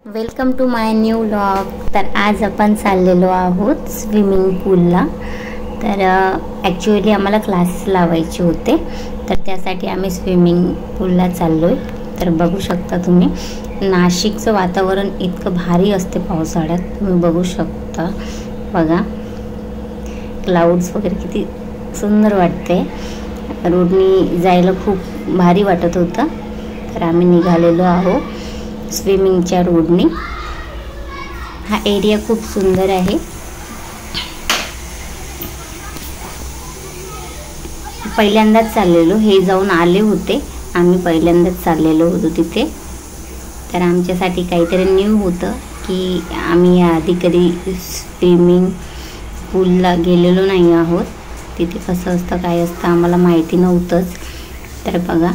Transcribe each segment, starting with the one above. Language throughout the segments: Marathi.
Welcome to my new vlog. तर आज आपण चाललेलो आहोत स्विमिंग पूलला। तर ॲक्च्युअली आम्हाला क्लासेस लावायचे होते, तर त्यासाठी आम्ही स्विमिंग पूलला चाललो आहे। तर बघू शकता तुम्ही, नाशिकचं वातावरण इतकं भारी असते पावसाळ्यात, तुम्ही बघू शकता। बघा क्लाउड्स वगैरे किती सुंदर वाटते। रोडनी जायला खूप भारी वाटत होतं। तर आम्ही निघालेलो आहोत स्विमिंगच्या रोडने। हा एरिया खूप सुंदर आहे। पहिल्यांदाच चाललेलो, हे जाऊन आले होते, आम्ही पहिल्यांदाच चाललेलो होतो तिथे। तर आमच्यासाठी काहीतरी न्यू होतं की आम्ही आधी कधी स्विमिंग पूलला गेलेलो नाही आहोत। तिथे कसं असतं काय असतं आम्हाला माहिती नव्हतंच। तर बघा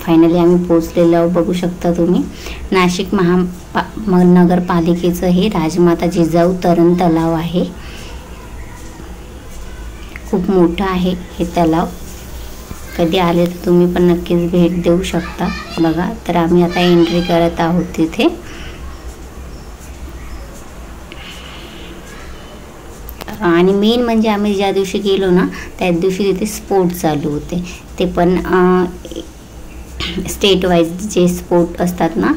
फायनली आम्ही पोहोचलेलो आहोत। बघू शकता तुम्ही, नाशिक महानगरपालिकेचं हे राजमाता जिजाऊ तरण तलाव आहे। खूप मोठं आहे हे तलाव, कधी आले तर तुम्ही पण नक्कीच भेट देऊ शकता। बघा तर आम्ही आता एंट्री करत आहोत तिथे। आणि मेन म्हणजे आम्ही ज्या दिवशी गेलो ना त्याच दिवशी तिथे स्पोर्ट चालू होते, ते पण स्टेट वाईज जे स्पोर्ट असतात ना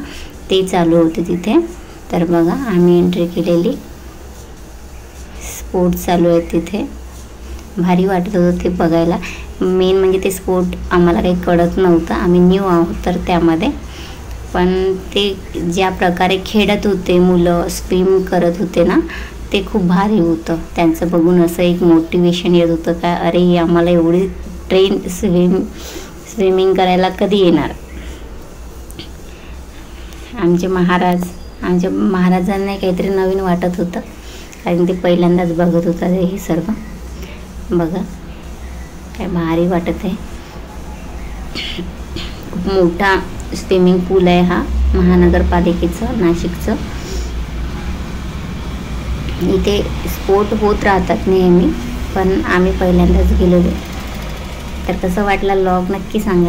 ते चालू होते तिथे। तर बघा आम्ही एंट्री केलेली, स्पोर्ट चालू आहे तिथे। भारी वाटत होतं ते बघायला। मेन म्हणजे ते स्पोर्ट आम्हाला काही कळत नव्हतं, आम्ही न्यू आहोत तर त्यामध्ये। पण ते ज्या प्रकारे खेळत होते मुलं, स्विम करत होते ना, ते खूप भारी होतं। त्यांचं बघून असं एक मोटिवेशन येत होतं का अरे आम्हाला एवढी स्विमिंग करायला कधी येणार। आमच्या महाराजांना काहीतरी नवीन वाटत होतं, कारण ते पहिल्यांदाच बघत होता हे सर्व। बघा काय भारी वाटत आहे। खूप मोठा स्विमिंग पूल आहे हा महानगरपालिकेचं नाशिकचं। इथे स्पोर्ट होत राहतात नेहमी, पण आम्ही पहिल्यांदाच गेलेलो। तर कसं वाटलं व्लॉग नक्की सांगा।